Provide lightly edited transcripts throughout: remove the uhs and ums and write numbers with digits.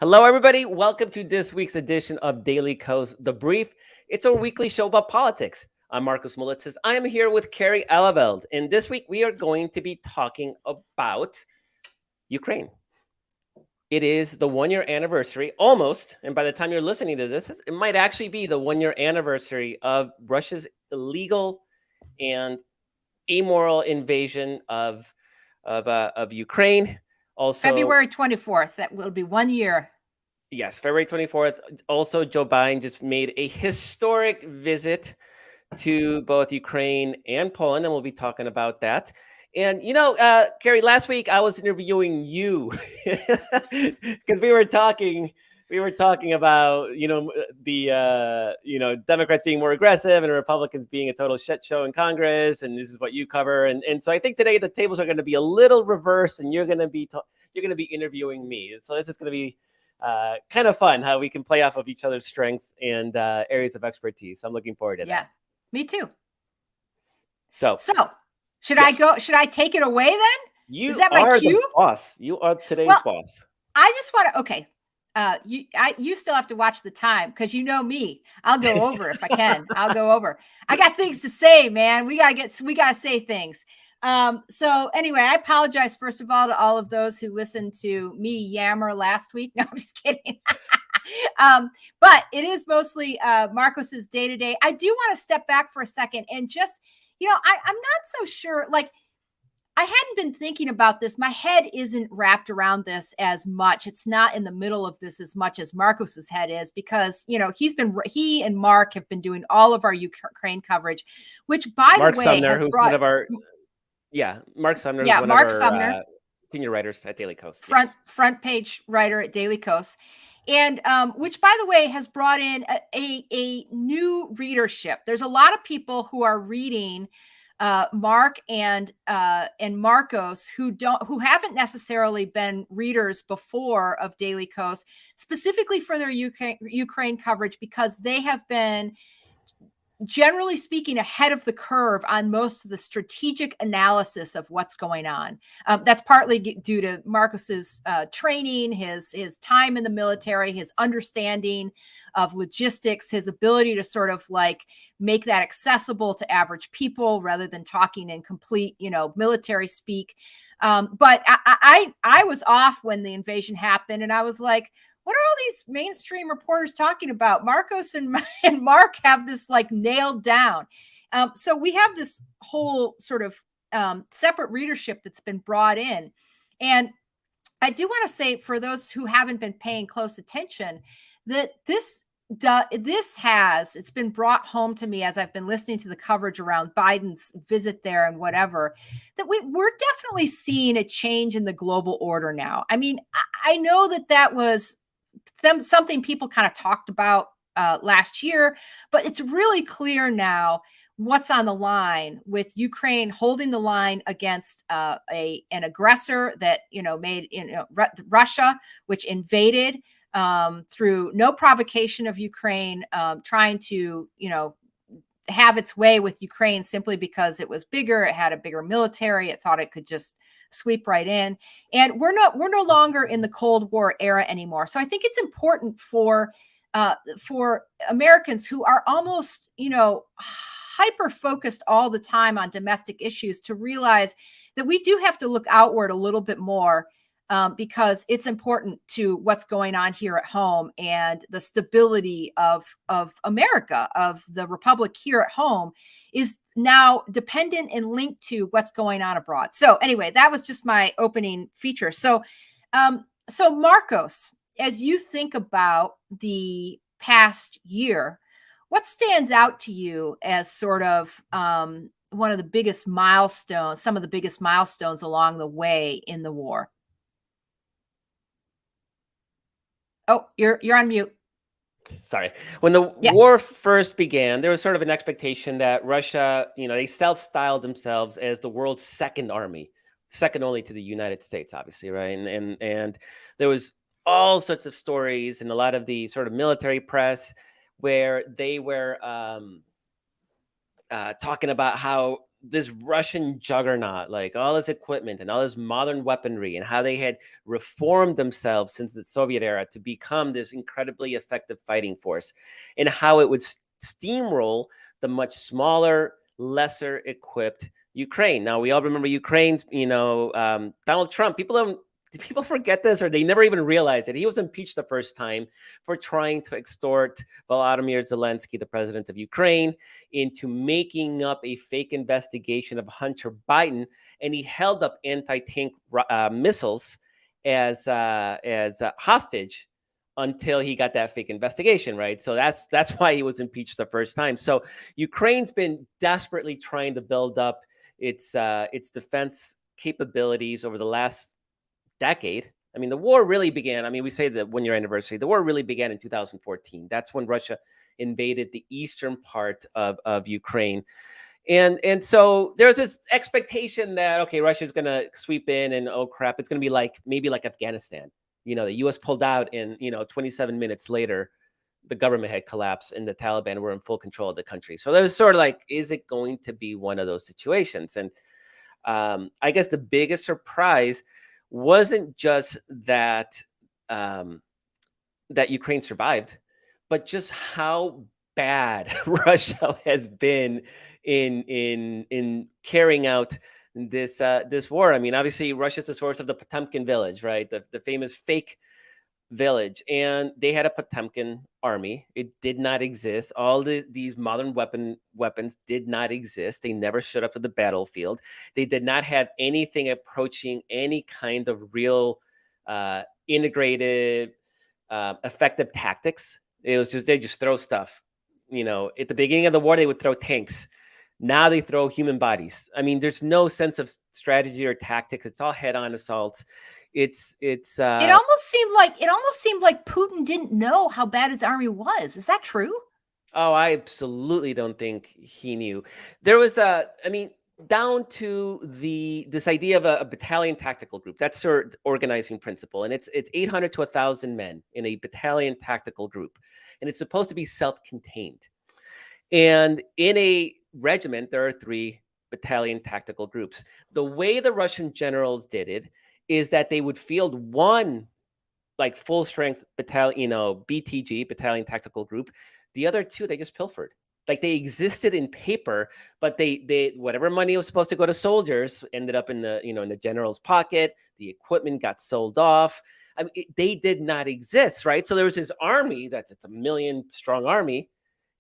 Hello, everybody. Welcome to this week's edition of Daily Kos The Brief. It's a weekly show about politics. I'm Marcus Molitzis. I am here with Carrie Alaveld, and this week we are going to be talking about Ukraine. It is the one-year anniversary, almost, and by the time you're listening to this, it might actually be the one-year anniversary of Russia's illegal and amoral invasion of Ukraine. Also, February 24th, that will be 1 year. Yes, February 24th. Also, Joe Biden just made a historic visit to both Ukraine and Poland, and we'll be talking about that. And, Carrie, last week I was interviewing you because we were talking about, the Democrats being more aggressive and Republicans being a total shit show in Congress. And this is what you cover. And so I think today the tables are going to be a little reversed, and you're going to be interviewing me. So this is going to be kind of fun how we can play off of each other's strengths and areas of expertise. I'm looking forward to that. Yeah, me too. So should I go? Should I take it away then? Is that my cue? The boss. You are today's boss. I just want to. Okay. You still have to watch the time because you know me. I'll go over if I can. I'll go over. I got things to say, man. We gotta say things. So anyway, I apologize first of all to all of those who listened to me yammer last week. No, I'm just kidding. But it is mostly Marcos's day-to-day. I do want to step back for a second and just, I'm not so sure. Like, I hadn't been thinking about this. My head isn't wrapped around this as much. It's not in the middle of this as much as Marcos's head is because, he and Mark have been doing all of our Ukraine coverage, which by the way, Sumner, has who's brought one of our, Mark Sumner. Yeah, Mark Sumner, senior writers at Daily Kos. Front page writer at Daily Kos. And which, by the way, has brought in a new readership. There's a lot of people who are reading Mark and Marcos who haven't necessarily been readers before of Daily Kos, specifically for their Ukraine coverage, because they have been, generally speaking, ahead of the curve on most of the strategic analysis of what's going on. That's partly due to Marcos's training, his time in the military, his understanding of logistics, his ability to sort of like make that accessible to average people rather than talking in complete, military speak. But I was off when the invasion happened, and I was like, what are all these mainstream reporters talking about? Marcos and Mark have this like nailed down. So we have this whole sort of separate readership that's been brought in. And I do want to say, for those who haven't been paying close attention, that it's been brought home to me as I've been listening to the coverage around Biden's visit there and whatever, that we're definitely seeing a change in the global order now. I mean, I know that was something people kind of talked about last year, but it's really clear now what's on the line with Ukraine holding the line against an aggressor that made Russia, which invaded through no provocation of Ukraine, trying to have its way with Ukraine simply because it was bigger, it had a bigger military, it thought it could just sweep right in. And we're no longer in the Cold War era anymore. So I think it's important for Americans who are almost, hyper focused all the time on domestic issues to realize that we do have to look outward a little bit more because it's important to what's going on here at home and the stability of America, of the Republic here at home, is now dependent and linked to what's going on abroad. So anyway, that was just my opening feature. So, Marcos, as you think about the past year, what stands out to you as sort of one of the biggest milestones, some of the biggest milestones along the way in the war? Oh, you're on mute. Sorry. When the war first began, there was sort of an expectation that Russia, they self-styled themselves as the world's second army, second only to the United States, obviously, right? And there was all sorts of stories and a lot of the sort of military press where they were talking about how this Russian juggernaut, like all this equipment and all this modern weaponry, and how they had reformed themselves since the Soviet era to become this incredibly effective fighting force, and how it would steamroll the much smaller, lesser equipped Ukraine. Now we all remember Ukraine's, Donald Trump. People forget this, or they never even realize it. He was impeached the first time for trying to extort Volodymyr Zelensky, the president of Ukraine, into making up a fake investigation of Hunter Biden, and he held up anti-tank missiles as hostage until he got that fake investigation, right? So that's why he was impeached the first time. So Ukraine's been desperately trying to build up its defense capabilities over the last decade. I mean, the war really began. I mean, we say the 1-year anniversary. The war really began in 2014. That's when Russia invaded the eastern part of Ukraine. And so there's this expectation that, okay, Russia's going to sweep in and, oh, crap, it's going to be maybe like Afghanistan. The U.S. pulled out and, 27 minutes later, the government had collapsed and the Taliban were in full control of the country. So there was sort of like, is it going to be one of those situations? And I guess the biggest surprise wasn't just that that Ukraine survived, but just how bad Russia has been in carrying out this war. I mean, obviously, Russia's the source of the Potemkin village, right? The famous fake village, and they had a Potemkin army. It did not exist. All these modern weapons did not exist. They never showed up to the battlefield. They did not have anything approaching any kind of real integrated effective tactics. It was just, they just throw stuff. At the beginning of the war, they would throw tanks. Now they throw human bodies. I mean, there's no sense of strategy or tactics. It's all head-on assaults. It almost seemed like Putin didn't know how bad his army was. Is that true? Oh, I absolutely don't think he knew. There was down to this idea of a battalion tactical group. That's their organizing principle, and it's 800 to 1,000 men in a battalion tactical group, and it's supposed to be self-contained. And in a regiment, there are 3 battalion tactical groups. The way the Russian generals did it is that they would field one like full strength battalion, BTG, battalion tactical group. The other 2, they just pilfered. Like they existed in paper, but they whatever money was supposed to go to soldiers ended up in the general's pocket. The equipment got sold off. I mean, they did not exist, right? So there was this army it's a 1 million strong army.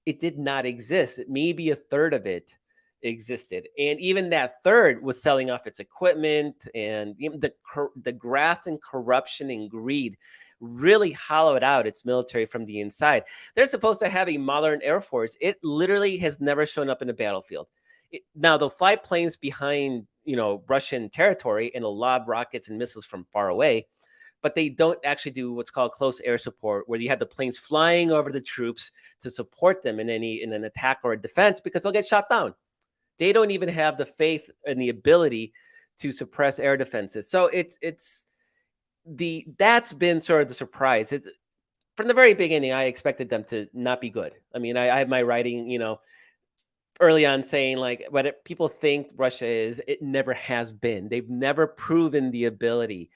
It did not exist. Maybe a third of it existed, and even that third was selling off its equipment, and the graft and corruption and greed really hollowed out its military from the inside. They're supposed to have a modern air force. It literally has never shown up in a battlefield. Now they'll fly planes behind Russian territory and they'll lob rockets and missiles from far away, but they don't actually do what's called close air support, where you have the planes flying over the troops to support them in an attack or a defense, because they'll get shot down. They don't even have the faith and the ability to suppress air defenses. So that's been sort of the surprise. It's from the very beginning, I expected them to not be good. I mean, I have my writing, early on saying like what people think Russia is, it never has been. They've never proven the ability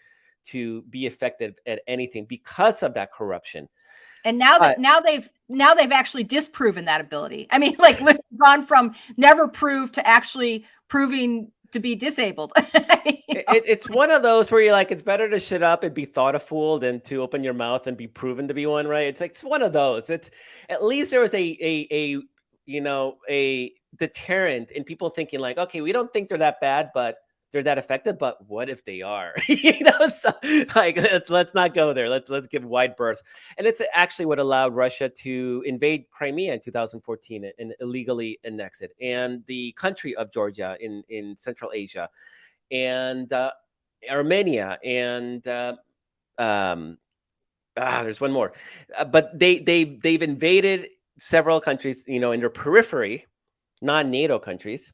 to be effective at anything because of that corruption. And now they've actually disproven that ability. I mean, like we've gone from never proved to actually proving to be disabled. It's one of those where you're like, it's better to shut up and be thought a fool than to open your mouth and be proven to be one, right? It's one of those. It's at least there was a deterrent in people thinking like, okay, we don't think they're that bad, but they're that effective. But what if they are? So like let's not go there. Let's give wide berth. And it's actually what allowed Russia to invade Crimea in 2014 and illegally annex it, and the country of Georgia in Central Asia, and Armenia, and there's one more, but they've invaded several countries, in their periphery, non-NATO countries,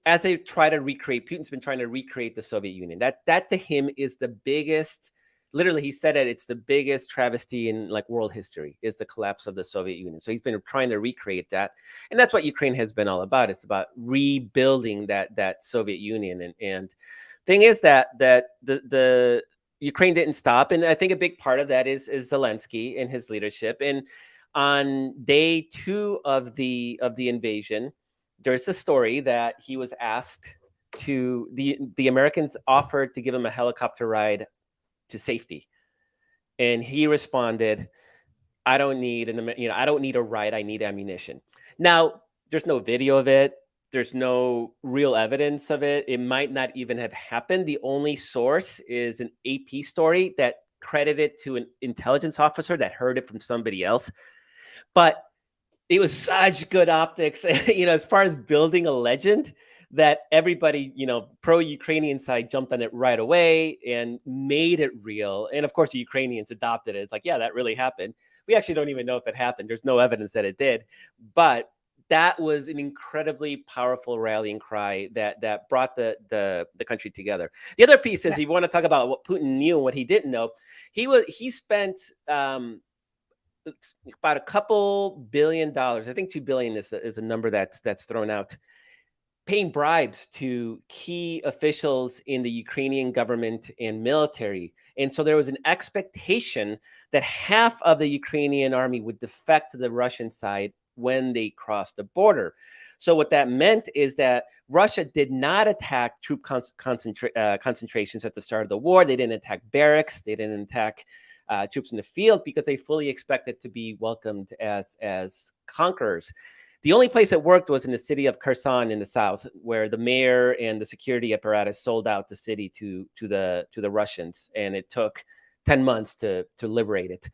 as they try to recreate. Putin's been trying to recreate the Soviet Union. That to him is the biggest literally he said that it's the biggest travesty in like world history is the collapse of the Soviet Union. So he's been trying to recreate that, and that's what Ukraine has been all about. It's about rebuilding that Soviet Union, and thing is that the Ukraine didn't stop, and I think a big part of that is Zelensky and his leadership. And on day 2 of the invasion, there's a story that he was asked to the Americans offered to give him a helicopter ride to safety, and he responded, "I don't need I don't need a ride. I need ammunition." Now, there's no video of it. There's no real evidence of it. It might not even have happened. The only source is an AP story that credited to an intelligence officer that heard it from somebody else. But it was such good optics, as far as building a legend, that everybody, pro-Ukrainian side jumped on it right away and made it real. And of course, the Ukrainians adopted it. It's like, yeah, that really happened. We actually don't even know if it happened. There's no evidence that it did. But that was an incredibly powerful rallying cry that brought the country together. The other piece is, if you want to talk about what Putin knew and what he didn't know, he spent about a couple $2 billion. I think $2 billion is a number that's thrown out, paying bribes to key officials in the Ukrainian government and military. And so there was an expectation that half of the Ukrainian army would defect to the Russian side when they crossed the border. So what that meant is that Russia did not attack troop concentrations at the start of the war. They didn't attack barracks. They didn't attack troops in the field, because they fully expected to be welcomed as conquerors. The only place it worked was in the city of Kherson in the south, where the mayor and the security apparatus sold out the city to the Russians, and it took 10 months to liberate it.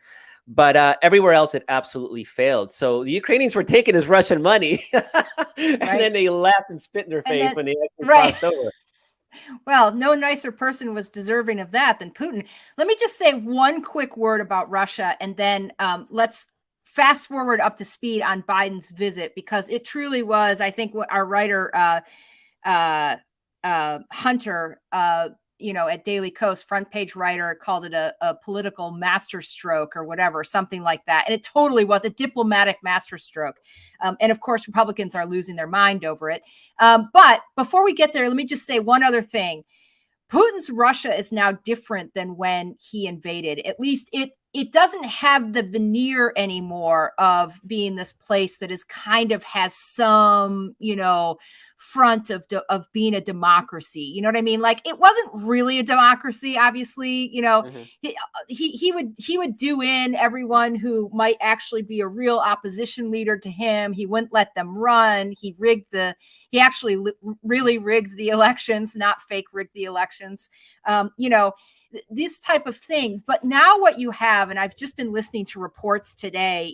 But everywhere else, it absolutely failed. So the Ukrainians were taking his Russian money, and then they laughed and spit in their face when they actually crossed over. Well, no nicer person was deserving of that than Putin. Let me just say one quick word about Russia, and then let's fast forward up to speed on Biden's visit, because it truly was, I think, what our writer Hunter, at Daily Kos, front page writer, called it a political masterstroke or whatever, something like that. And it totally was a diplomatic masterstroke. And of course, Republicans are losing their mind over it. But before we get there, let me just say one other thing. Putin's Russia is now different than when he invaded. At least it doesn't have the veneer anymore of being this place that is kind of has some, front of being a democracy. You know what I mean? Like, it wasn't really a democracy, obviously. He would do in everyone who might actually be a real opposition leader to him. He wouldn't let them run. He actually really rigged the elections, not fake rigged the elections. This type of thing. But now what you have, and I've just been listening to reports today,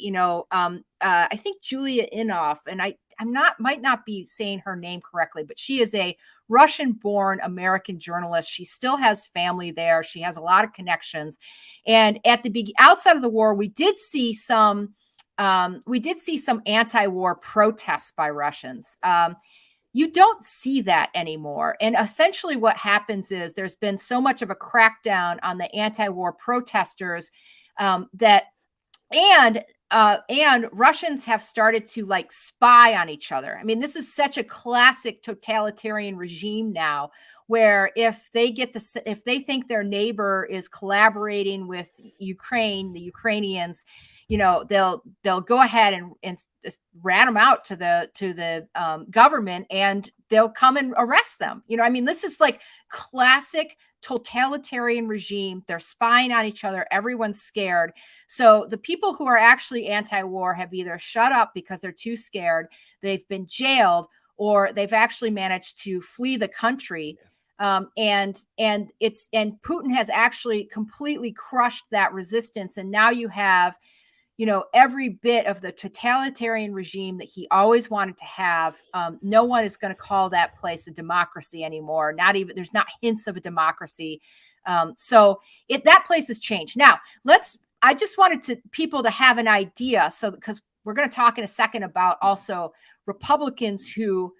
I think Julia Inhofe, and might not be saying her name correctly, but she is a Russian-born American journalist. She still has family there. She has a lot of connections. And at the outside of the war, we did see some anti-war protests by Russians. You don't see that anymore. And essentially what happens is there's been so much of a crackdown on the anti-war protesters and Russians have started to spy on each other. I mean, this is such a classic totalitarian regime now, where if they think their neighbor is collaborating with Ukraine, the Ukrainians, they'll go ahead and just rat them out to the government, and they'll come and arrest them. I mean, this is like classic totalitarian regime. They're spying on each other. Everyone's scared. So the people who are actually anti-war have either shut up because they're too scared, they've been jailed, or they've actually managed to flee the country. And Putin has actually completely crushed that resistance. And now you have, every bit of the totalitarian regime that he always wanted to have. No one is going to call that place a democracy anymore. There's not hints of a democracy. So that place has changed. Now I just wanted people to have an idea. So, because we're going to talk in a second about also Republicans who,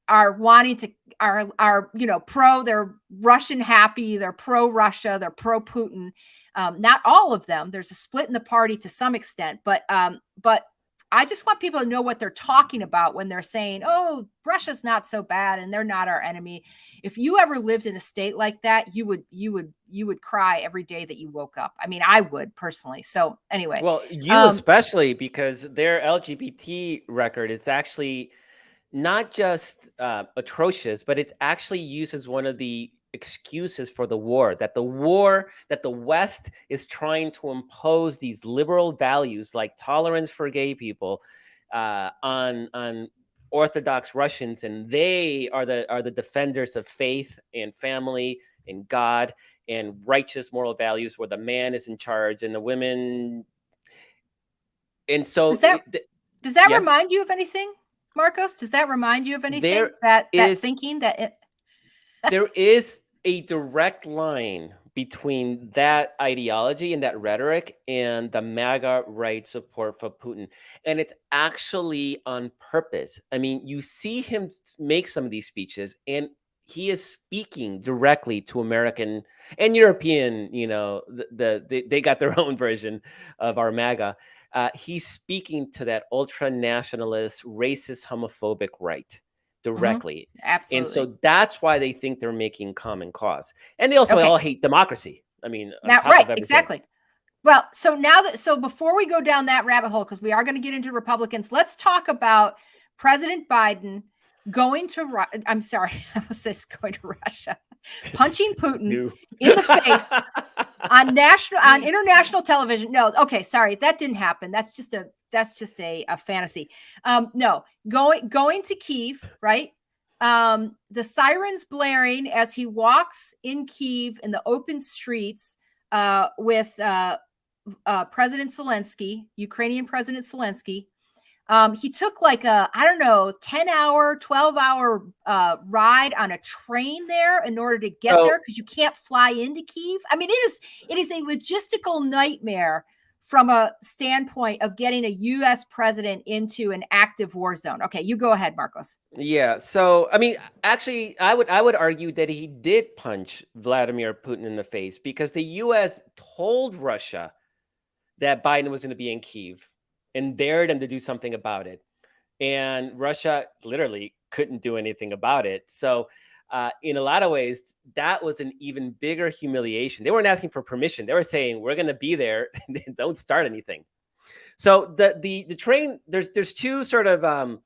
are wanting to are they're Russian happy, they're pro Russia, they're pro Putin. Not all of them. There's a split in the party to some extent, but I just want people to know what they're talking about when they're saying, "Oh, Russia's not so bad and they're not our enemy." If you ever lived in a state like that, you would cry every day that you woke up. I mean, I would personally. So anyway, Well, you especially, because their LGBT record is actually not just atrocious, but it's actually used as one of the excuses for the war. That the West is trying to impose these liberal values like tolerance for gay people on Orthodox Russians, and they are the defenders of faith and family and God and righteous moral values, where the man is in charge and the women. And so does that yeah, remind you of anything, Marcos? Does that remind you of anything? there that is thinking that it, there is a direct line between that ideology and that rhetoric and the MAGA right support for Putin. And it's actually on purpose. I mean, you see him make some of these speeches, and he is speaking directly to American and European, they got their own version of our MAGA. He's speaking to that ultra nationalist, racist, homophobic right directly. And absolutely. so that's why they think they're making common cause. And they also Okay. all hate democracy. I mean, on Now, top right, of everything. exactly. Well, so before we go down that rabbit hole, because we are going to get into Republicans, let's talk about President Biden going to I'm sorry, I was just going to Russia, punching Putin in the face on international television. No, okay, sorry, that didn't happen. That's just a fantasy. No, going to Kyiv, right? The sirens blaring as he walks in Kyiv in the open streets with President Zelensky, Ukrainian President Zelensky. He took like a, 10-hour, 12-hour ride on a train there in order to get there, because you can't fly into Kyiv. I mean, it is a logistical nightmare from a standpoint of getting a U.S. president into an active war zone. Okay, you go ahead, Marcos. Yeah. So, I mean, actually, I would argue that he did punch Vladimir Putin in the face, because the U.S. told Russia that Biden was going to be in Kyiv and dared him to do something about it. And Russia literally couldn't do anything about it. So in a lot of ways, that was an even bigger humiliation. They weren't asking for permission. They were saying, we're going to be there. Don't start anything. So the train, there's two sort of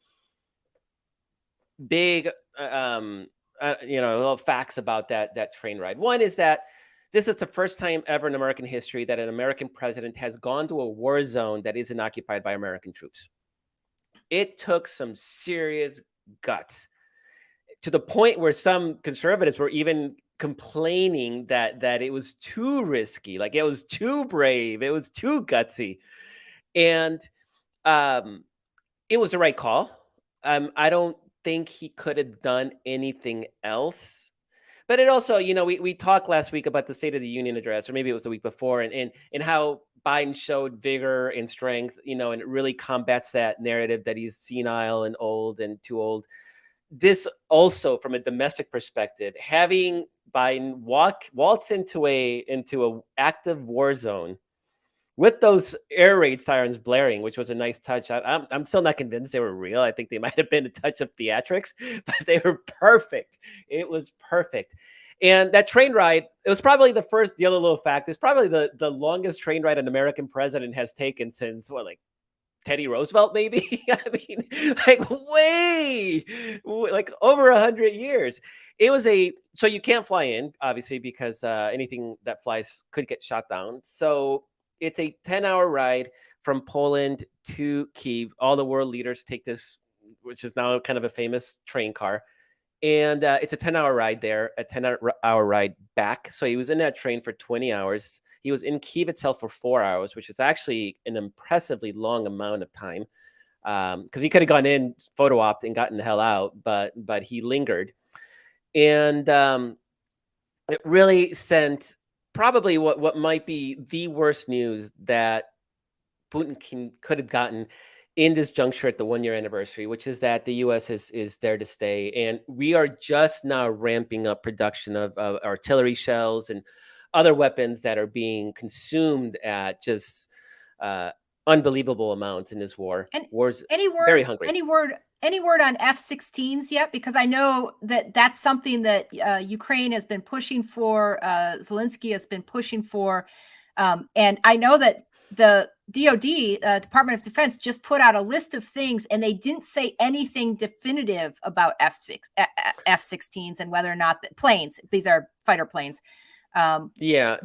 big, little facts about that train ride. One is that this is the first time ever in American history that an American president has gone to a war zone that isn't occupied by American troops. It took some serious guts, to the point where some conservatives were even complaining that it was too risky, like it was too brave, it was too gutsy. And it was the right call. I don't think he could have done anything else. But it also, we talked last week about the State of the Union address, or maybe it was the week before, and how Biden showed vigor and strength, and it really combats that narrative that he's senile and old and too old. This also, from a domestic perspective, having Biden waltz into a active war zone with those air raid sirens blaring, which was a nice touch. I'm still not convinced they were real. I think they might have been a touch of theatrics, but they were perfect. It was perfect. And that train ride, it was probably the other little fact, it's probably the longest train ride an American president has taken since, Teddy Roosevelt, maybe? I mean, like over 100 years. It was so you can't fly in, obviously, because anything that flies could get shot down. So it's a 10-hour ride from Poland to Kyiv. All the world leaders take this, which is now kind of a famous train car. And it's a 10-hour ride there, a 10-hour ride back. So he was in that train for 20 hours. He was in Kyiv itself for 4 hours, which is actually an impressively long amount of time, because he could have gone in, photo opt, and gotten the hell out, but he lingered. And it really sent probably what might be the worst news that Putin could have gotten, in this juncture at the 1 year anniversary, which is that the U.S. is there to stay, and we are just now ramping up production of artillery shells and other weapons that are being consumed at just uh, unbelievable amounts in this war. And War's any very word, hungry. any word on F-16s yet? Because I know that that's something that Ukraine has been pushing for. Zelensky has been pushing for, and I know that the DoD, Department of Defense, just put out a list of things, and they didn't say anything definitive about F-16s and whether or not planes. These are fighter planes. Yeah,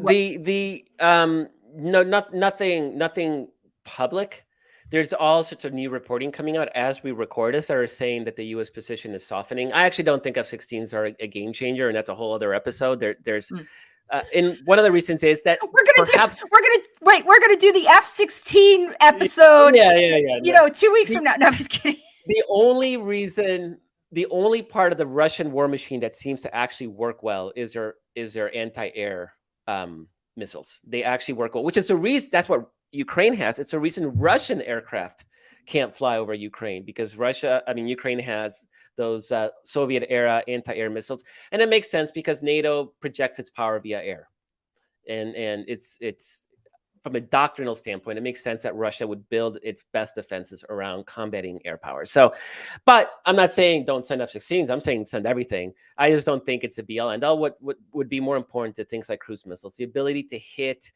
nothing public. There's all sorts of new reporting coming out as we record this that are saying that the U.S. position is softening. I actually don't think F-16s are a game changer, and that's a whole other episode. And one of the reasons is that we're gonna do the F-16 episode. Yeah. 2 weeks from now. No, I'm just kidding. The only part of the Russian war machine that seems to actually work well is their anti-air missiles. They actually work well, which is the reason that's what Ukraine has. It's the reason Russian aircraft can't fly over Ukraine, because Ukraine has those Soviet era anti-air missiles, and it makes sense because NATO projects its power via air, and it's from a doctrinal standpoint, it makes sense that Russia would build its best defenses around combating air power. So, but I'm not saying don't send F-16s. I'm saying send everything. I just don't think it's a be all end all. What would be more important to things like cruise missiles, the ability to hit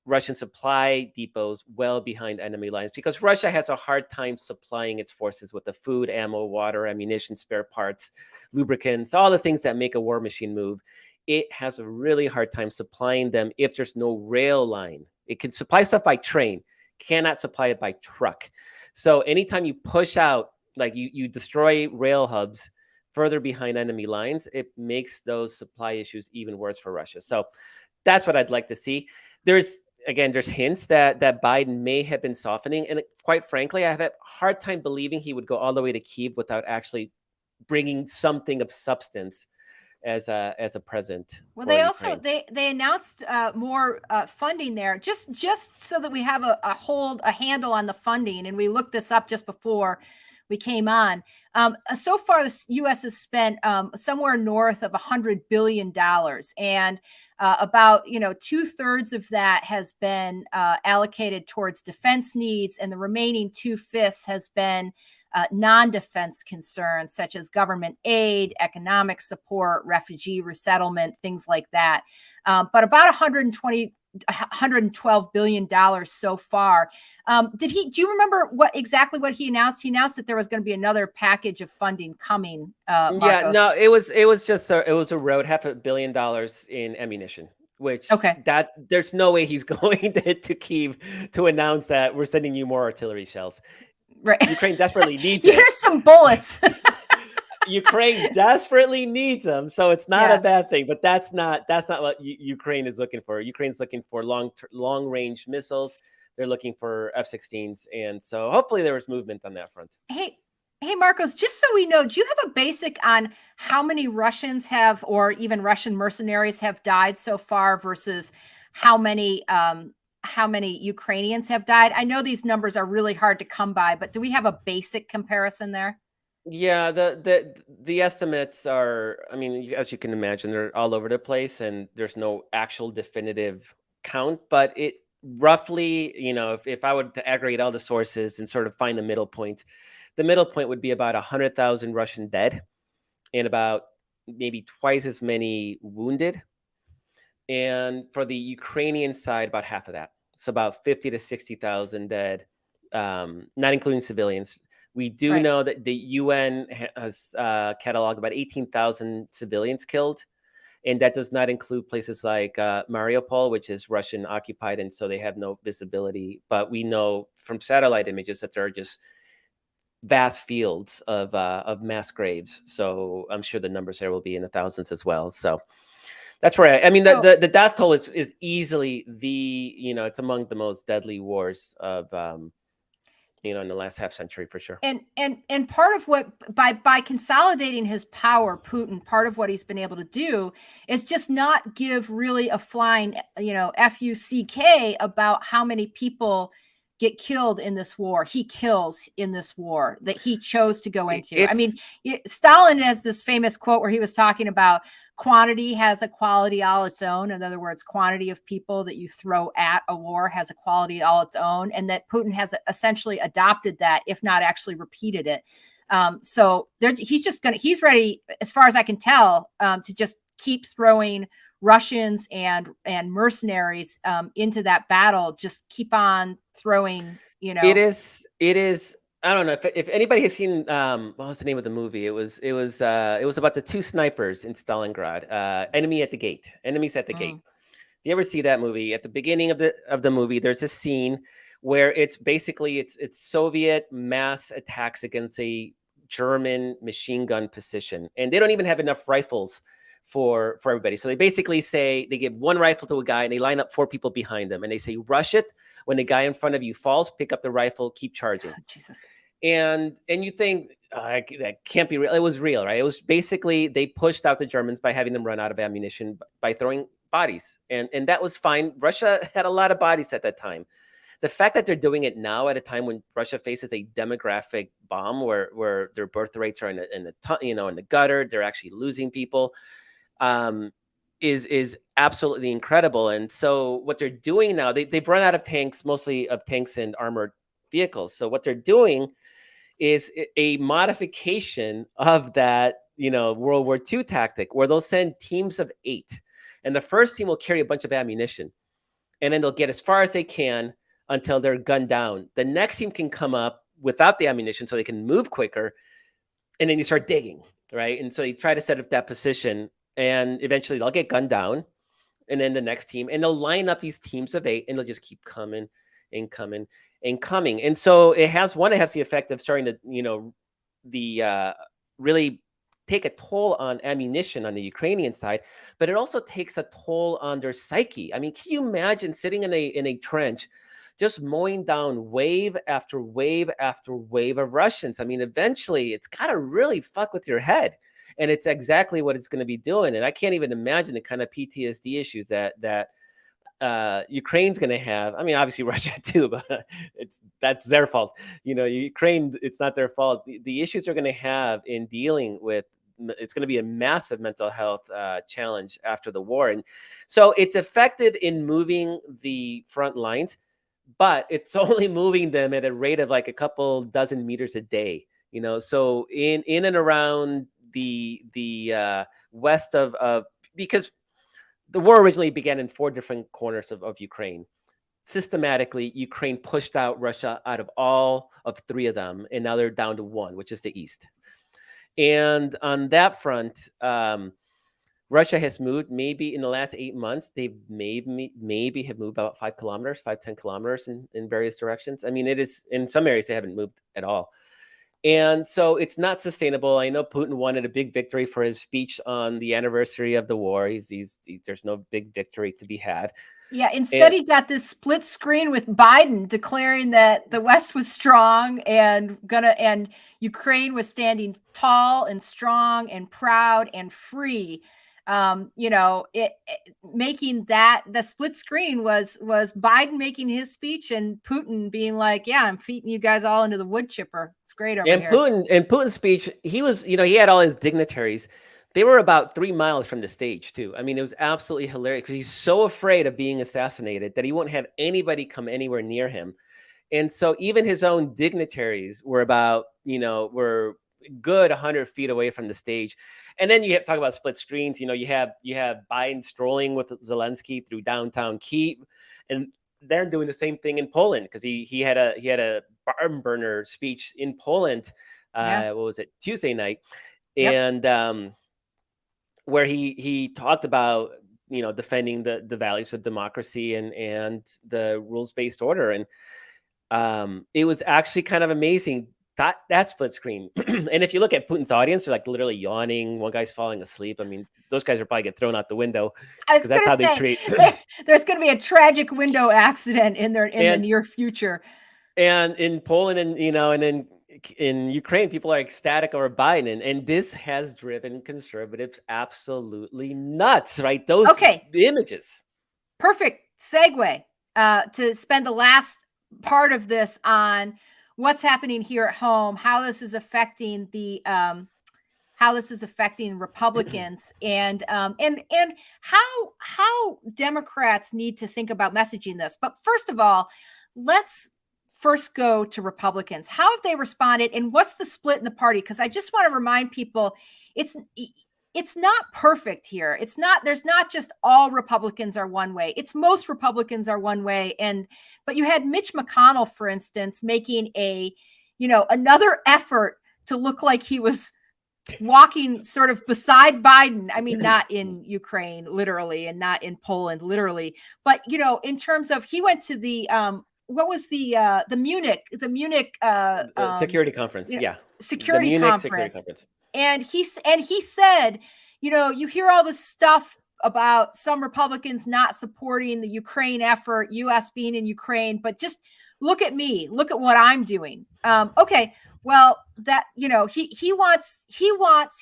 Russian supply depots well behind enemy lines, because Russia has a hard time supplying its forces with the food, ammo, water, ammunition, spare parts, lubricants, all the things that make a war machine move. It has a really hard time supplying them if there's no rail line. It can supply stuff by train, cannot supply it by truck. So anytime you push out, like you destroy rail hubs further behind enemy lines, it makes those supply issues even worse for Russia. So that's what I'd like to see. There's hints that Biden may have been softening. And quite frankly, I have a hard time believing he would go all the way to Kyiv without actually bringing something of substance as a present. Well, they also they announced more funding there, just so that we have a handle on the funding. And we looked this up just before we came on. So far, the U.S. has spent somewhere north of $100 billion, and about 2/3 of that has been allocated towards defense needs, and the remaining 2/5 has been non-defense concerns such as government aid, economic support, refugee resettlement, things like that. But about $112 billion so far. Do you remember exactly what he announced? He announced that there was going to be another package of funding coming. Marcos. Yeah, no, it was a road, $500 million in ammunition, which that there's no way he's going to Kyiv to announce that we're sending you more artillery shells. Right. Ukraine desperately needs it. Here's some bullets. Ukraine desperately needs them, so it's not a bad thing. But that's not what Ukraine is looking for. Ukraine's looking for long range missiles. They're looking for F-16s, and so hopefully there was movement on that front. Hey, Marcos, just so we know, do you have a basic on how many Russians have, or even Russian mercenaries have died so far versus how many Ukrainians have died? I know these numbers are really hard to come by, but do we have a basic comparison there? Yeah, the estimates are, as you can imagine, they're all over the place, and there's no actual definitive count, but it roughly, if I would to aggregate all the sources and sort of find the middle point would be about 100,000 Russian dead and about maybe twice as many wounded. And for the Ukrainian side, about half of that. So about 50 to 60,000 dead, not including civilians. We do know that the UN has cataloged about 18,000 civilians killed. And that does not include places like Mariupol, which is Russian occupied. And so they have no visibility. But we know from satellite images that there are just vast fields of mass graves. So I'm sure the numbers there will be in the thousands as well. So that's right. The death toll is easily it's among the most deadly wars of in the last half century for sure. And part of what by consolidating his power, Putin, part of what he's been able to do is just not give really a flying, FUCK about how many people get killed in this war. He kills in this war that he chose to go into. I mean, It's Stalin has this famous quote where he was talking about quantity has a quality all its own. In other words, quantity of people that you throw at a war has a quality all its own, and that Putin has essentially adopted that, if not actually repeated it. So he's ready, as far as I can tell, to just keep throwing Russians and mercenaries into that battle. Just keep on throwing, it is. I don't know if anybody has seen what was the name of the movie? It was about the two snipers in Stalingrad. Enemy at the Gate. Enemies at the Gate. If you ever see that movie, at the beginning of the movie, there's a scene where it's basically it's Soviet mass attacks against a German machine gun position, and they don't even have enough rifles for everybody. So they basically say they give one rifle to a guy, and they line up 4 people behind them, and they say, "Rush it. When the guy in front of you falls, pick up the rifle, keep charging." Jesus. And you think that can't be real. It was real, right? It was basically they pushed out the Germans by having them run out of ammunition by throwing bodies, and that was fine. Russia had a lot of bodies at that time. The fact that they're doing it now at a time when Russia faces a demographic bomb, where their birth rates are in the gutter, they're actually losing people, is absolutely incredible. And so what they're doing now, they've run out of tanks, mostly of tanks and armored vehicles. So what they're doing is a modification of that, World War II tactic, where they'll send teams of 8, and the first team will carry a bunch of ammunition, and then they'll get as far as they can until they're gunned down. The next team can come up without the ammunition so they can move quicker, and then you start digging, right? And so you try to set up that position, and eventually they'll get gunned down, and then the next team, and they'll line up these teams of 8, and they'll just keep coming and coming and coming. And so it has the effect of starting to, really take a toll on ammunition on the Ukrainian side, but it also takes a toll on their psyche. I mean, can you imagine sitting in a trench, just mowing down wave after wave after wave of Russians? I mean, eventually it's got to really fuck with your head. And it's exactly what it's going to be doing. And I can't even imagine the kind of PTSD issues that Ukraine's going to have. I mean, obviously Russia too, but that's their fault. Ukraine, it's not their fault. The issues they're going to have in dealing with, it's going to be a massive mental health challenge after the war. And so it's effective in moving the front lines, but it's only moving them at a rate of like a couple dozen meters a day. So in and around the west of because the war originally began in 4 different corners of Ukraine. Systematically, Ukraine pushed out Russia out of all of 3 of them, and now they're down to 1, which is the east. And on that front, Russia has moved, maybe in the last 8 months, they've maybe have moved about 10 kilometers in various directions. I mean, it is, in some areas they haven't moved at all. And so it's not sustainable. I know Putin wanted a big victory for his speech on the anniversary of the war. There's no big victory to be had. Yeah, instead he got this split screen with Biden declaring that the West was strong and Ukraine was standing tall and strong and proud and free. Making that the split screen was Biden making his speech and Putin being like, "Yeah, I'm feeding you guys all into the wood chipper. It's great over here." Putin's speech, he was, he had all his dignitaries. They were about 3 miles from the stage too. I mean, it was absolutely hilarious because he's so afraid of being assassinated that he won't have anybody come anywhere near him. And so even his own dignitaries were about, were good 100 feet away from the stage. And then you have to talk about split screens. You have Biden strolling with Zelensky through downtown Kyiv, and they're doing the same thing in Poland because he had a barn burner speech in Poland. What was it, Tuesday night? Yep. And where he talked about defending the values of democracy and the rules-based order, and it was actually kind of amazing. That split screen. And if you look at Putin's audience, they're like literally yawning. One guy's falling asleep. I mean, those guys are probably get thrown out the window. That's how they treat. There's going to be a tragic window accident in the near future. And in Poland, and then in Ukraine, people are ecstatic over Biden, and this has driven conservatives absolutely nuts, right? Those images. Perfect segue to spend the last part of this on what's happening here at home, how this is affecting the Republicans, and how Democrats need to think about messaging this. But first of all, let's first go to Republicans. How have they responded, and what's the split in the party? Because I just want to remind people, it's not perfect here. There's not just all Republicans are one way. It's most Republicans are one way. But you had Mitch McConnell, for instance, making another effort to look like he was walking sort of beside Biden. I mean, not in Ukraine, literally, and not in Poland, literally, but, in terms of, he went to the, what was the Munich security conference. Security conference. And he said, you hear all this stuff about some Republicans not supporting the Ukraine effort, U.S. being in Ukraine, but just look at me, look at what I'm doing. Okay. Well, that, he wants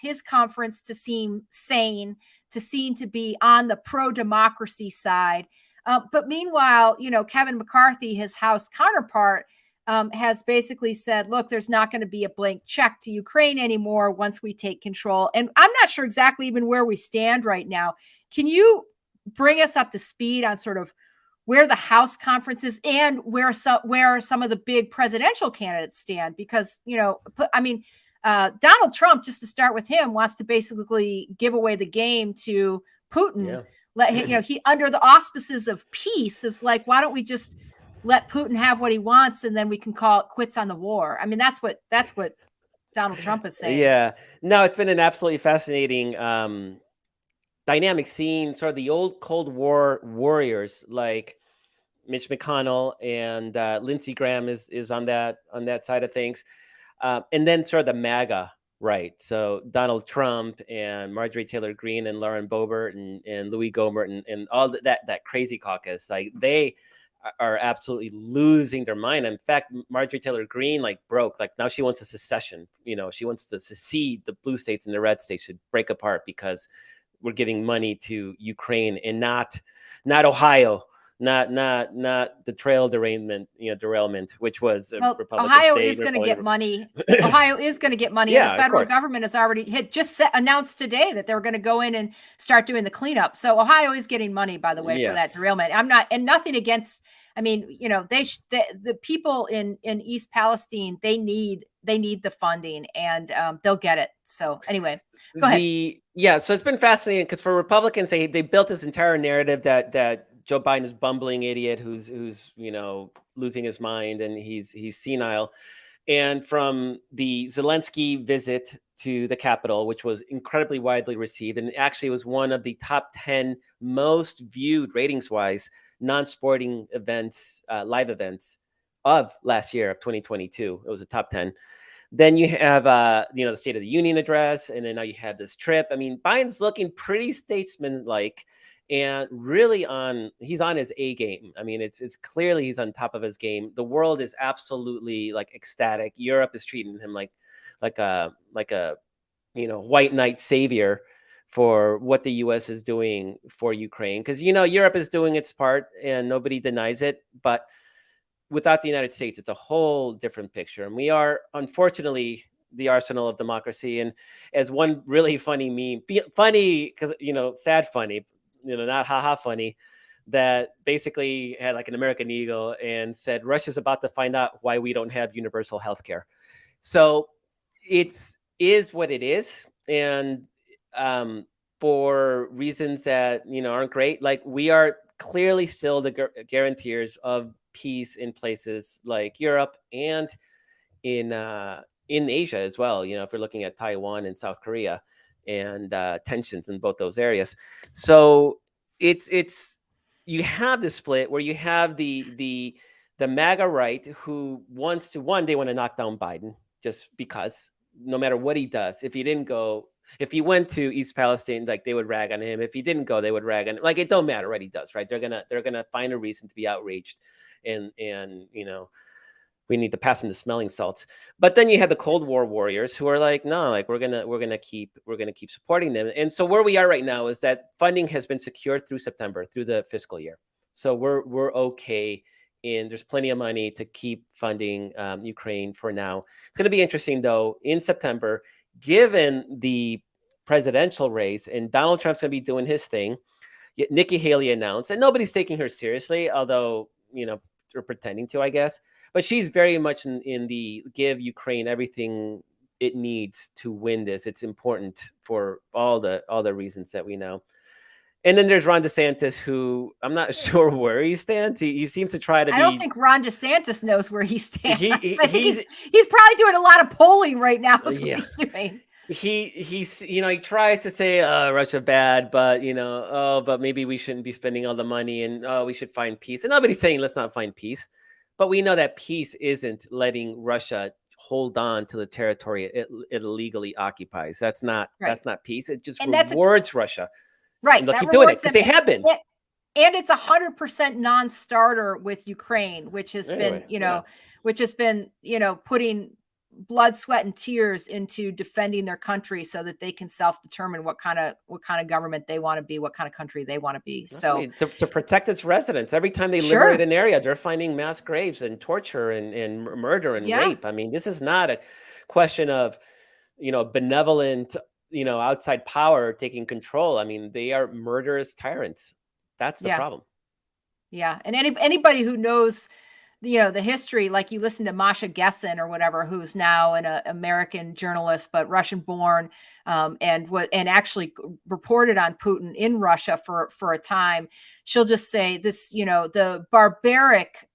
his conference to seem sane, to be on the pro-democracy side. But meanwhile, Kevin McCarthy, his House counterpart, has basically said, look, there's not going to be a blank check to Ukraine anymore once we take control. And I'm not sure exactly even where we stand right now. Can you bring us up to speed on sort of where the House conference is and where some of the big presidential candidates stand? Because, Donald Trump, just to start with him, wants to basically give away the game to Putin. Yeah. Let him, he, under the auspices of peace, is like, why don't we just let Putin have what he wants, and then we can call it quits on the war? I mean, that's what Donald Trump is saying. Yeah, no, it's been an absolutely fascinating dynamic seeing sort of the old Cold War warriors like Mitch McConnell and Lindsey Graham is on that side of things, and then sort of the MAGA right. So Donald Trump and Marjorie Taylor Greene and Lauren Boebert and Louis Gohmert and all that crazy caucus, like they are absolutely losing their mind. In fact, Marjorie Taylor Greene broke. Now she wants a secession. She wants to secede. The blue states and the red states should break apart because we're giving money to Ukraine and not Ohio, not the derailment, which was Republican Ohio state. Is going to get money. Ohio is going to get money. Yeah, and the federal government had just announced today that they were going to go in and start doing the cleanup. So Ohio is getting money, by the way, for that derailment. Nothing against. I mean, the people in East Palestine, they need the funding, and they'll get it. So anyway, go ahead. So it's been fascinating because for Republicans, they built this entire narrative that Joe Biden is a bumbling idiot who's losing his mind and he's senile. And from the Zelensky visit to the Capitol, which was incredibly widely received, and actually was one of the top 10 most viewed ratings-wise non-sporting events, live events of last year of 2022. It was a top 10. Then you have the State of the Union address, and then now you have this trip. I mean, Biden's looking pretty statesman-like. And really he's on his A game. I mean, it's clearly he's on top of his game. The world is absolutely ecstatic. Europe is treating him like a white knight savior for what the U.S. is doing for Ukraine. Because Europe is doing its part and nobody denies it. But without the United States, it's a whole different picture. And we are, unfortunately, the arsenal of democracy. And as one really funny meme, funny because sad funny. Not haha funny, that basically had an American Eagle and said Russia's about to find out why we don't have universal health care. So it is what it is. And for reasons that, aren't great, we are clearly still the guarantors of peace in places like Europe and in Asia as well. If we're looking at Taiwan and South Korea, and tensions in both those areas. So it's you have the split where you have the MAGA right who wants to, they want to knock down Biden just because no matter what he does, if he went to East Palestine, they would rag on him. If he didn't go, they would rag on him. It don't matter what he does, right? They're gonna find a reason to be outraged and we need to pass them the smelling salts. But then you have the Cold War warriors who are no, we're gonna keep supporting them. And so where we are right now is that funding has been secured through September, through the fiscal year. So we're okay and there's plenty of money to keep funding Ukraine for now. It's going to be interesting, though, in September, given the presidential race, and Donald Trump's going to be doing his thing. Yet Nikki Haley announced, and nobody's taking her seriously, although, they're pretending to, I guess. But she's very much in the give Ukraine everything it needs to win this. It's important for all the reasons that we know. And then there's Ron DeSantis, who I'm not sure where he stands. He seems to try to I don't think Ron DeSantis knows where he stands. I think he's probably doing a lot of polling right now. Is what he's doing. He tries to say Russia bad, but but maybe we shouldn't be spending all the money, and we should find peace. And nobody's saying let's not find peace, but we know that peace isn't letting Russia hold on to the territory it illegally occupies. That's not peace. It just rewards Russia. Right. And they'll keep doing it because they have been. And it's 100% non-starter with Ukraine, which has been, putting blood, sweat, and tears into defending their country so that they can self-determine what kind of government they want to be, what kind of country they want to be. So to protect its residents, every time they liberate an area, they're finding mass graves and torture and murder and rape. I mean, this is not a question of, benevolent, outside power taking control. I mean, they are murderous tyrants. That's the problem. Yeah. And anybody who knows, the history, like you listen to Masha Gessen or whatever, who's now an American journalist, but Russian born, and actually reported on Putin in Russia for a time. She'll just say this, the barbaric,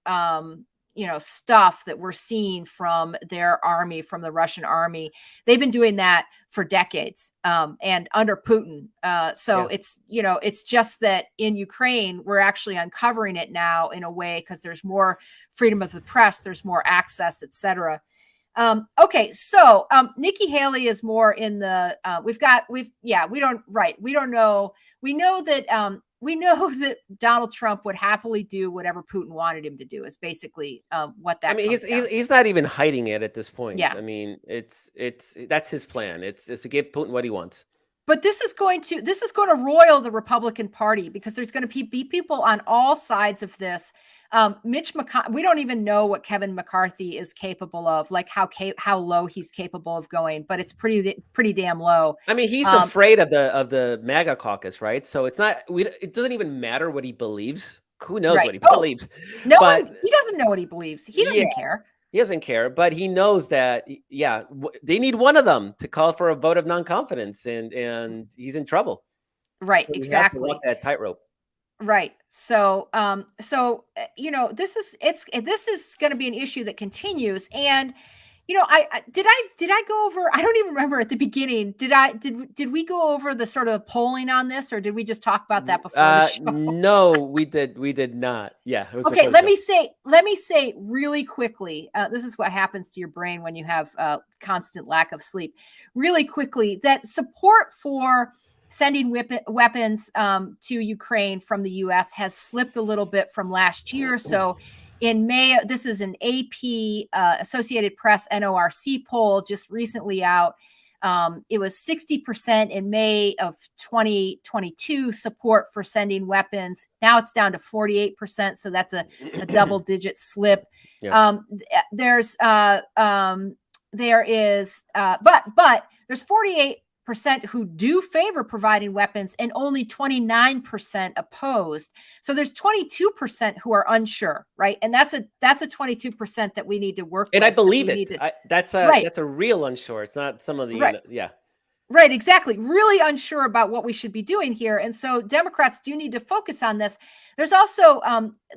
stuff that we're seeing from their army, from the Russian army, they've been doing that for decades, and under Putin. It's just that in Ukraine, we're actually uncovering it now in a way, because there's more freedom of the press, there's more access, etc. Okay. So, Nikki Haley is more in the, we don't know. We know that Donald Trump would happily do whatever Putin wanted him to do, is basically what that. I mean, he's not even hiding it at this point. Yeah. I mean, that's his plan. It's to give Putin what he wants. But this is going to roil the Republican Party, because there's going to be people on all sides of this. Mitch McConnell, we don't even know what Kevin McCarthy is capable of, like how low he's capable of going, but it's pretty damn low. I mean, he's afraid of the MAGA caucus, right? So it doesn't even matter what he believes. Who knows what he believes? He doesn't know what he believes. He doesn't care. He doesn't care, but he knows that, they need one of them to call for a vote of non-confidence, and he's in trouble. Right, so exactly. Walk that tightrope. Right. So, this is going to be an issue that continues. And, did I go over, I don't even remember at the beginning, did we go over the sort of polling on this, or did we just talk about that before the show? No, we did not. Yeah. Okay. Let me say really quickly, this is what happens to your brain when you have constant lack of sleep. Really quickly, that support for sending weapons to Ukraine from the U.S. has slipped a little bit from last year. So in May, this is an AP Associated Press NORC poll just recently out. It was 60% in May of 2022 support for sending weapons. Now it's down to 48%. So that's a double-digit slip. Yeah. There's 48% who do favor providing weapons, and only 29% opposed. So there's 22% who are unsure, right? And that's a 22% that we need to work with. And I believe it. That's a real unsure. It's not some of the Right, exactly. Really unsure about what we should be doing here. And so Democrats do need to focus on this. There's also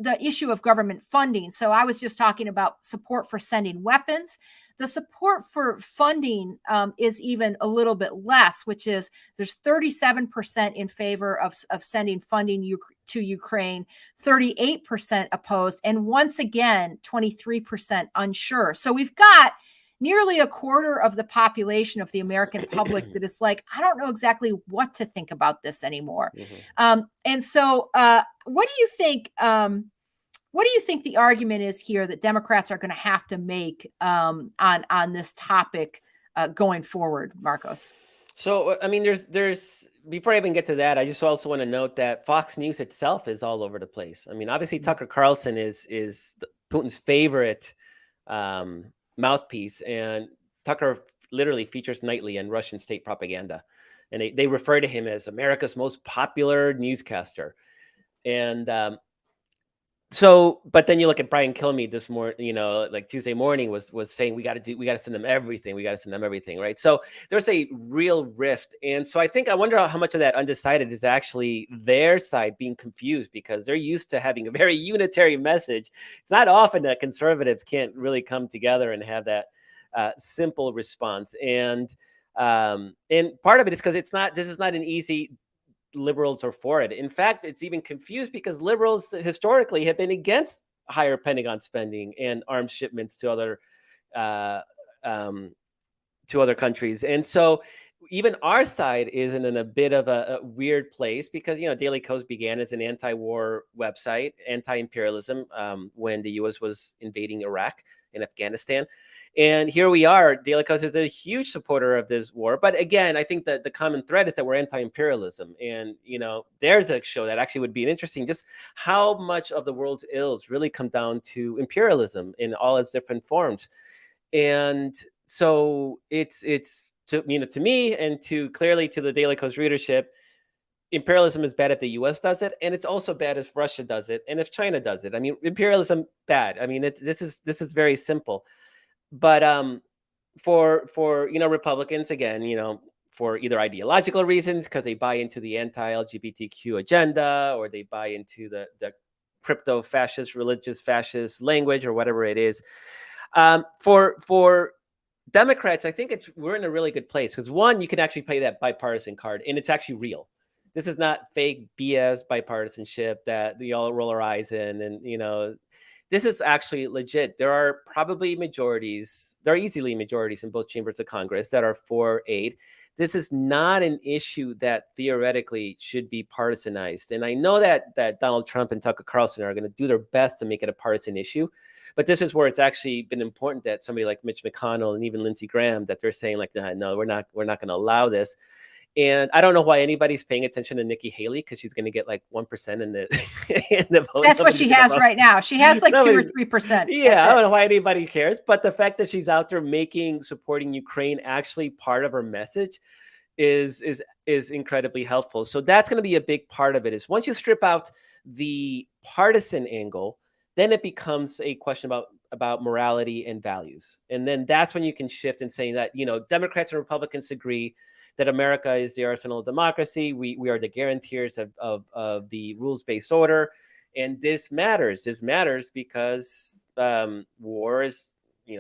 the issue of government funding. So I was just talking about support for sending weapons. The support for funding is even a little bit less, which is there's 37% in favor of sending funding to Ukraine, 38% opposed, and once again, 23% unsure. So we've got nearly a quarter of the population of the American public that is like, I don't know exactly what to think about this anymore. Mm-hmm. And so what do you think? What do you think the argument is here that Democrats are going to have to make on this topic going forward, Marcos? So, I mean, there's before I even get to that, I just also want to note that Fox News itself is all over the place. I mean, obviously Mhm. Tucker Carlson is Putin's favorite mouthpiece, and Tucker literally features nightly in Russian state propaganda, and they refer to him as America's most popular newscaster. And so, but then you look at Brian Kilmeade this morning, like Tuesday morning was saying we got to send them everything, we got to send them everything, right? So there's a real rift, and so I wonder how much of that undecided is actually their side being confused because they're used to having a very unitary message. It's not often that conservatives can't really come together and have that simple response, and part of it is because this is not an easy liberals are for it. In fact, it's even confused because liberals historically have been against higher Pentagon spending and arms shipments uh, um, to other countries, and so even our side is in a bit of a weird place because Daily Kos began as an anti-war website, anti-imperialism when the U.S. was invading Iraq and Afghanistan. And here we are. Daily Kos is a huge supporter of this war. But again, I think that the common thread is that we're anti-imperialism. And, there's a show that actually would be interesting, just how much of the world's ills really come down to imperialism in all its different forms. And so it's to me and to clearly to the Daily Kos readership, imperialism is bad if the US does it, and it's also bad if Russia does it and if China does it. I mean, imperialism bad. I mean, this is very simple. But for Republicans, again, for either ideological reasons because they buy into the anti-LGBTQ agenda, or they buy into the crypto fascist, religious fascist language, or whatever it is. For Democrats, I think we're in a really good place because one, you can actually play that bipartisan card, and it's actually real. This is not fake BS bipartisanship that we all roll our eyes in, and this is actually legit. There are probably majorities. There are easily majorities in both chambers of Congress that are for aid. This is not an issue that theoretically should be partisanized, and I know that Donald Trump and Tucker Carlson are going to do their best to make it a partisan issue. But this is where it's actually been important that somebody like Mitch McConnell and even Lindsey Graham, that they're saying like, nah, no, we're not going to allow this. And I don't know why anybody's paying attention to Nikki Haley because she's going to get like 1% in the in the vote. That's what she has right now. She has like 2 or 3%. Yeah, I That's don't it. know why anybody cares. But the fact that she's out there supporting Ukraine actually part of her message is incredibly helpful. So that's going to be a big part of it. Is once you strip out the partisan angle, then it becomes a question about morality and values, and then that's when you can shift and saying that Democrats and Republicans agree that America is the arsenal of democracy. We are the guarantors of the rules-based order, and this matters. This matters because war is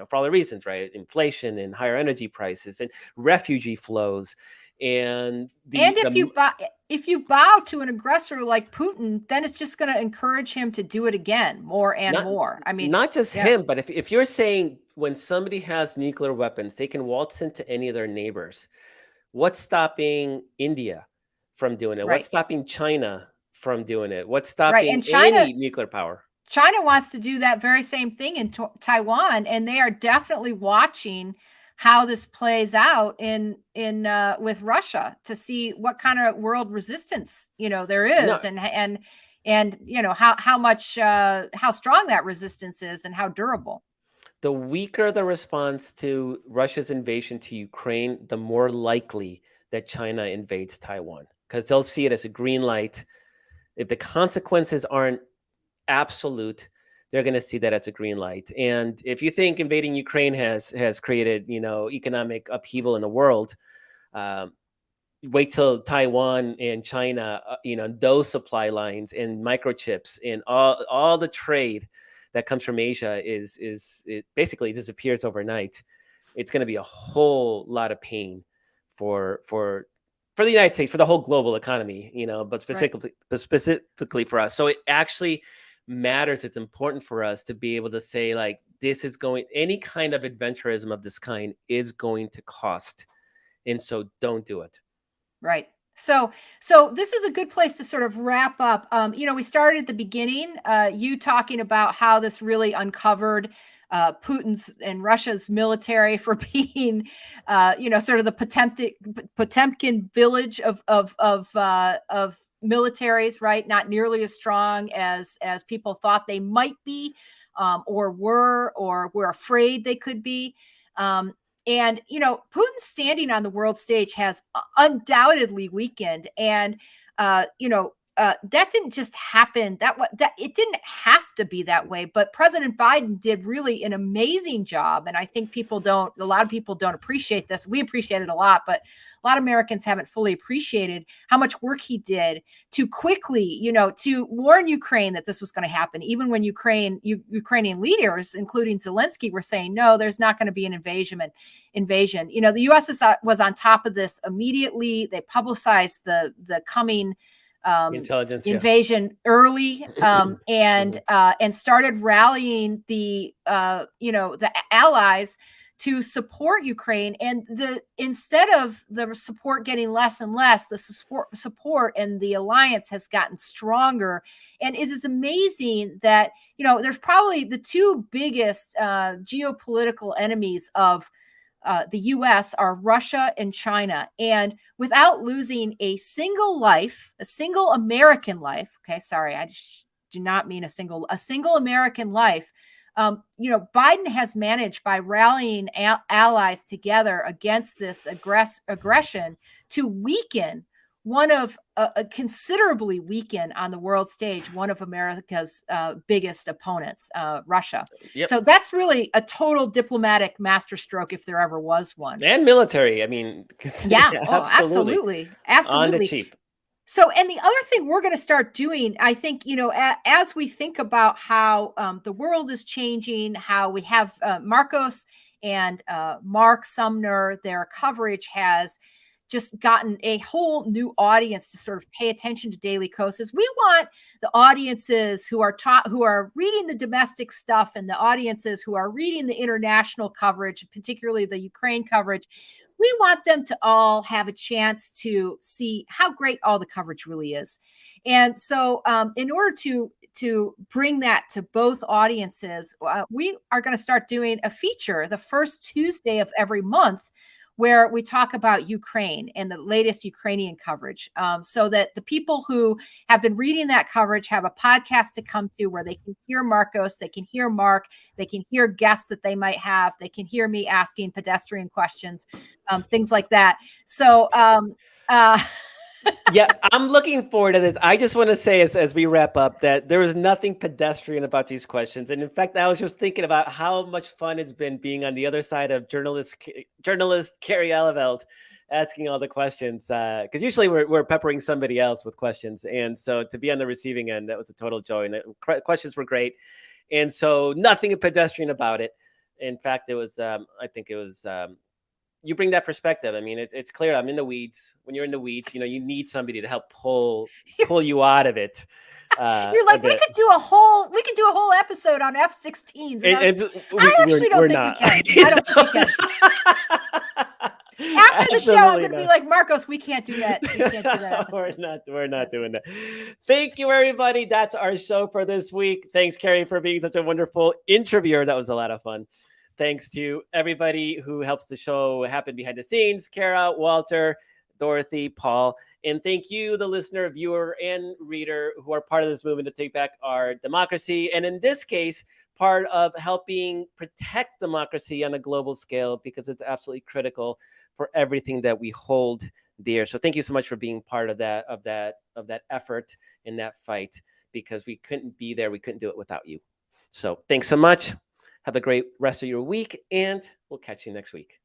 for all the reasons, right? Inflation and higher energy prices and refugee flows and And the if you bow to an aggressor like Putin, then it's just going to encourage him to do it again, more and not more. I mean, not just yeah, him, but if you're saying when somebody has nuclear weapons, they can waltz into any of their neighbors. What's stopping India from doing it? What's right, stopping China from doing it? What's right. stopping And any nuclear power? China wants to do that very same thing in Taiwan, and they are definitely watching how this plays out in with Russia to see what kind of world resistance there No, is, and how strong that resistance is and how durable. the weaker the response to Russia's invasion to Ukraine, the more likely that China invades Taiwan because they'll see it as a green light. If the consequences aren't absolute, they're going to see that as a green light. And if you think invading Ukraine has created economic upheaval in the world, um, wait till Taiwan and China, those supply lines and microchips and all the trade that comes from Asia it basically disappears overnight. It's going to be a whole lot of pain for the United States, for the whole global economy, but Right. specifically for us. So it actually matters. It's important for us to be able to say like any kind of adventurism of this kind is going to cost, and so don't do it. Right. So this is a good place to sort of wrap up. We started at the beginning, you talking about how this really uncovered Putin's and Russia's military for being, sort of the Potemkin village of militaries, right? Not nearly as strong as people thought they might be, or were afraid they could be. And, Putin's standing on the world stage has undoubtedly weakened. And, that didn't just happen. That it didn't have to be that way. But President Biden did really an amazing job. And I think a lot of people don't appreciate this. We appreciate it a lot, but a lot of Americans haven't fully appreciated how much work he did to quickly, to warn Ukraine that this was going to happen. Even when Ukrainian leaders, including Zelensky, were saying, no, there's not going to be an invasion. The U.S. was on top of this immediately. They publicized the coming intelligence invasion early, and started rallying the allies to support Ukraine. And instead of the support getting less and less, the support and the alliance has gotten stronger. And it is amazing that, there's probably the two biggest geopolitical enemies of the U.S. are Russia and China. And without losing a single American life, okay, sorry, I do not mean a single American life. Biden has managed, by rallying allies together against this aggression, to weaken considerably weaken on the world stage one of America's biggest opponents, Russia. Yep. So that's really a total diplomatic masterstroke, if there ever was one. And military. I mean, absolutely. On the cheap. So, and the other thing we're going to start doing, I think, as we think about how the world is changing, how we have Marcos and Mark Sumner, their coverage has just gotten a whole new audience to sort of pay attention to Daily Kos. We want the audiences who are reading the domestic stuff, and the audiences who are reading the international coverage, particularly the Ukraine coverage. We want them to all have a chance to see how great all the coverage really is. And so in order to bring that to both audiences, we are going to start doing a feature the first Tuesday of every month, where we talk about Ukraine and the latest Ukrainian coverage, so that the people who have been reading that coverage have a podcast to come to, where they can hear Marcos, they can hear Mark, they can hear guests that they might have, they can hear me asking pedestrian questions, things like that. So, yeah, I'm looking forward to this. I just want to say, as we wrap up, that there is nothing pedestrian about these questions. And in fact, I was just thinking about how much fun it's been being on the other side of journalist Carrie Eleveld asking all the questions. Because usually we're peppering somebody else with questions. And so to be on the receiving end, that was a total joy. And the questions were great. And so nothing pedestrian about it. In fact, it was, I think it was... you bring that perspective. I mean, it's clear I'm in the weeds. When you're in the weeds, you need somebody to help pull you out of it. You're like, we could do a whole episode on F-16s. I actually don't think we can. I don't think we can. After the show, I'm going to be like, Marcos, we can't do that. We can't do that. We're not doing that. Thank you, everybody. That's our show for this week. Thanks, Carrie, for being such a wonderful interviewer. That was a lot of fun. Thanks to everybody who helps the show happen behind the scenes: Kara, Walter, Dorothy, Paul. And thank you, the listener, viewer, and reader who are part of this movement to take back our democracy. And in this case, part of helping protect democracy on a global scale, because it's absolutely critical for everything that we hold dear. So thank you so much for being part of that effort in that fight, because we couldn't be there. We couldn't do it without you. So thanks so much. Have a great rest of your week, and we'll catch you next week.